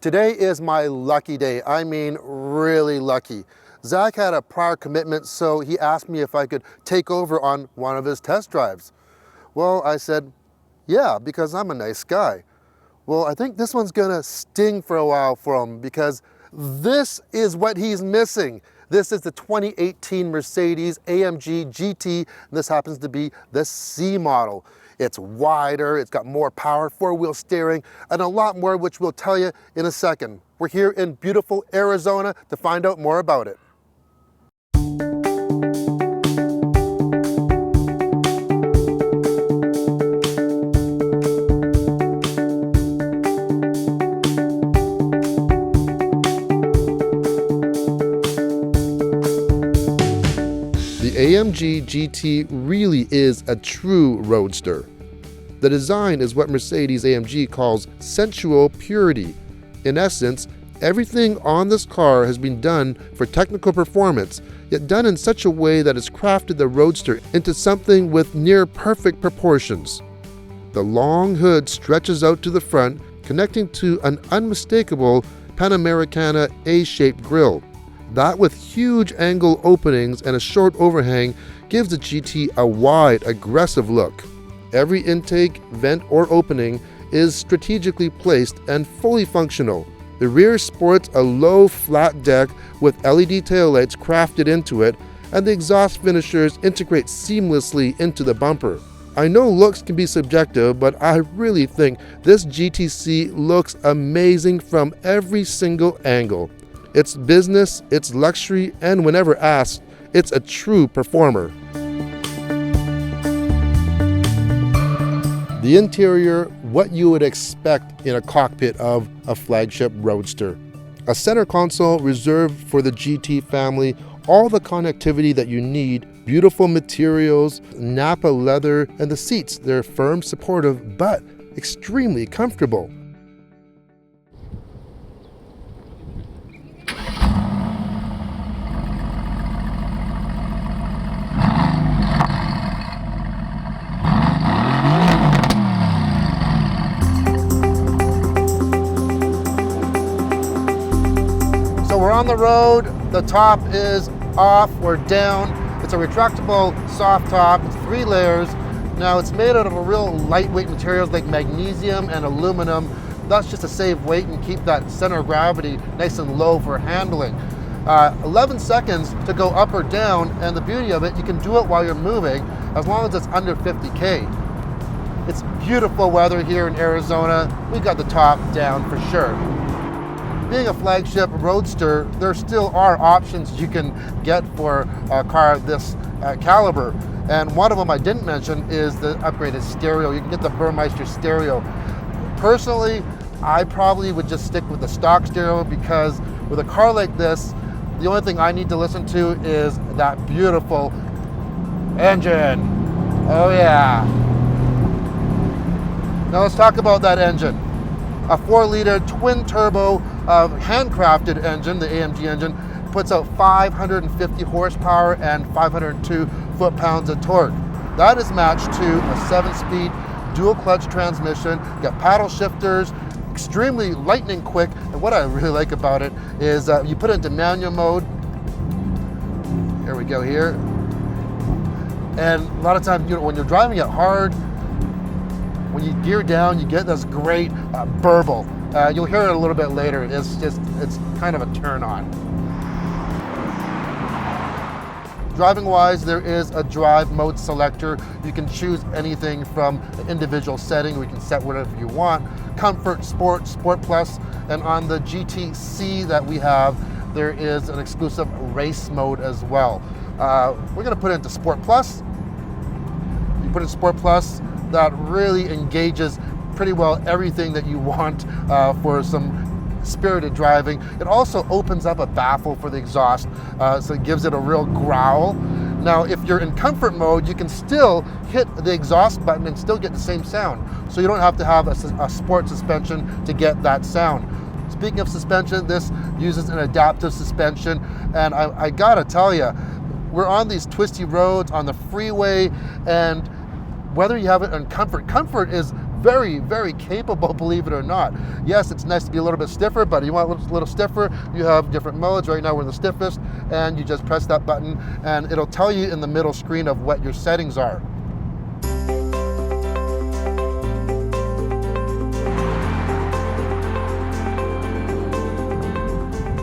Today is my lucky day. I mean, really lucky. Zack had a prior commitment, so he asked me if I could take over on one of his test drives. Well, I said, yeah, because I'm a nice guy. Well, I think this one's gonna sting for a while for him because this is what he's missing. This is the 2018 Mercedes AMG GT, and this happens to be the C model. It's wider, it's got more power, four-wheel steering, and a lot more, which we'll tell you in a second. We're here in beautiful Arizona to find out more about it. The AMG GT really is a true roadster. The design is what Mercedes-AMG calls sensual purity. In essence, everything on this car has been done for technical performance, yet done in such a way that has crafted the roadster into something with near perfect proportions. The long hood stretches out to the front, connecting to an unmistakable Panamericana A-shaped grille. That with huge angle openings and a short overhang gives the GT a wide, aggressive look. Every intake, vent, or opening is strategically placed and fully functional. The rear sports a low, flat deck with LED taillights crafted into it, and the exhaust finishers integrate seamlessly into the bumper. I know looks can be subjective, but I really think this GTC looks amazing from every single angle. It's business, it's luxury, and whenever asked, it's a true performer. The interior, what you would expect in a cockpit of a flagship roadster. A center console reserved for the GT family, all the connectivity that you need, beautiful materials, Napa leather, and the seats, they're firm, supportive, but extremely comfortable. We're on the road, the top is off, we're down. It's a retractable soft top, it's 3 layers. Now it's made out of a real lightweight materials like magnesium and aluminum. That's just to save weight and keep that center of gravity nice and low for handling. 11 seconds to go up or down, and the beauty of it, you can do it while you're moving as long as it's under 50K. It's beautiful weather here in Arizona. We got the top down for sure. Being a flagship roadster, there still are options you can get for a car this caliber. And one of them I didn't mention is the upgraded stereo. You can get the Burmeister stereo. Personally, I probably would just stick with the stock stereo because with a car like this, the only thing I need to listen to is that beautiful engine. Oh yeah. Now let's talk about that engine. A 4-liter twin-turbo handcrafted engine, the AMG engine, puts out 550 horsepower and 502 foot-pounds of torque. That is matched to a 7-speed dual-clutch transmission. You got paddle shifters, extremely lightning quick, and what I really like about it is you put it into manual mode. Here we go here. And a lot of times, when you're driving it hard, when you gear down, you get this great burble. You'll hear it a little bit later. It's kind of a turn on. Driving wise, there is a drive mode selector. You can choose anything from an individual setting. We can set whatever you want. Comfort, Sport, Sport Plus, and on the GT C that we have, there is an exclusive race mode as well. We're gonna put it into Sport Plus. You put it in Sport Plus, that really engages pretty well everything that you want for some spirited driving. It also opens up a baffle for the exhaust, so it gives it a real growl. Now, if you're in comfort mode, you can still hit the exhaust button and still get the same sound. So you don't have to have a sport suspension to get that sound. Speaking of suspension, this uses an adaptive suspension, and I gotta tell you, we're on these twisty roads on the freeway, and whether you have it in comfort is very, very capable, believe it or not. Yes, it's nice to be a little bit stiffer, but you want a little stiffer, you have different modes. Right now we're in the stiffest, and you just press that button and it'll tell you in the middle screen of what your settings are.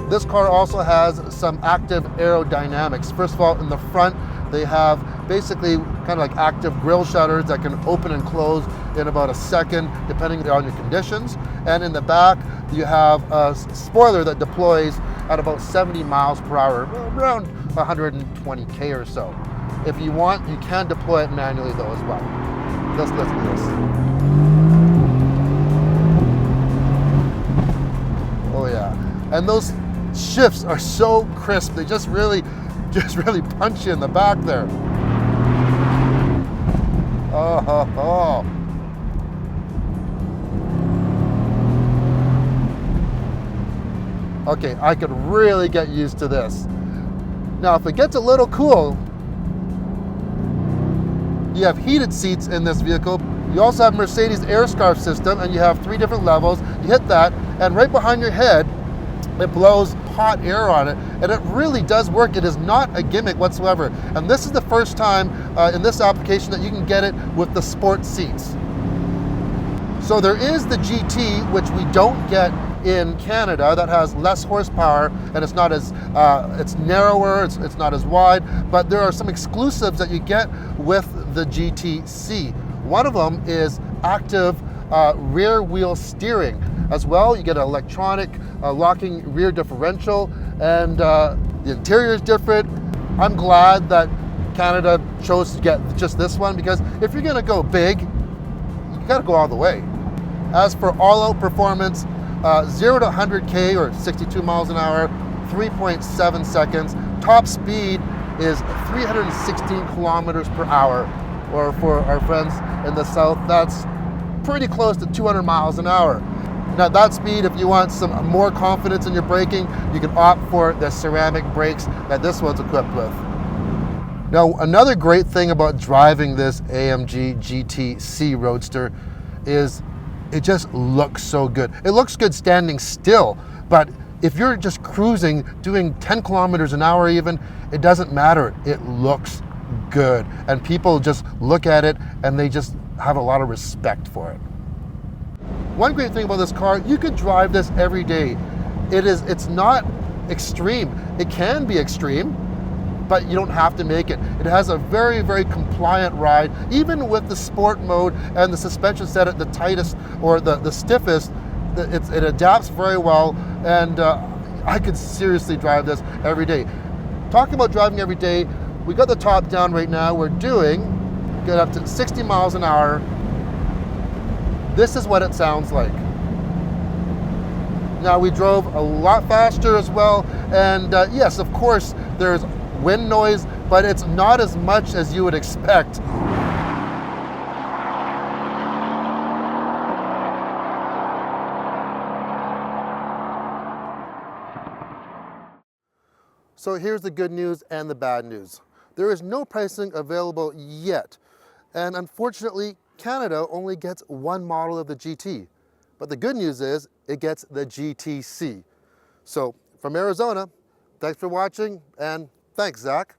This car also has some active aerodynamics. First of all, in the front, they have basically kind of like active grille shutters that can open and close in about a second, depending on your conditions. And in the back, you have a spoiler that deploys at about 70 miles per hour, around 120K or so. If you want, you can deploy it manually though as well. Let's listen to this. Oh yeah. And those shifts are so crisp. They just really punch you in the back there. Oh. Okay, I could really get used to this. Now, if it gets a little cool, you have heated seats in this vehicle. You also have Mercedes air scarf system, and you have 3 different levels. You hit that, and right behind your head, it blows hot air on it, and it really does work. It is not a gimmick whatsoever. And this is the first time in this application that you can get it with the sport seats. So there is the GT, which we don't get in Canada, that has less horsepower, and it's not as, it's narrower, it's not as wide, but there are some exclusives that you get with the GT C. One of them is active rear wheel steering. As well, you get an electronic locking rear differential, and the interior is different. I'm glad that Canada chose to get just this one, because if you're gonna go big, you gotta go all the way. As for all-out performance, 0 to 100K or 62 miles an hour, 3.7 seconds. Top speed is 316 kilometers per hour, or for our friends in the south, that's pretty close to 200 miles an hour. Now that speed, if you want some more confidence in your braking, you can opt for the ceramic brakes that this one's equipped with. Now, another great thing about driving this AMG GT C Roadster is it just looks so good. It looks good standing still, but if you're just cruising, doing 10 kilometers an hour even, it doesn't matter. It looks good. And people just look at it and they just have a lot of respect for it. One great thing about this car, you could drive this every day. It's not extreme. It can be extreme, but you don't have to make it. It has a very, very compliant ride, even with the sport mode and the suspension set at the tightest or the stiffest. It adapts very well, and I could seriously drive this every day. Talking about driving every day, we got the top down right now. We're get up to 60 miles an hour. This is what it sounds like. Now, we drove a lot faster as well, and yes, of course, there's wind noise, but it's not as much as you would expect. So here's the good news and the bad news. There is no pricing available yet, and unfortunately, Canada only gets one model of the GT. But the good news is it gets the GT C. So from Arizona, thanks for watching, and thanks, Zach.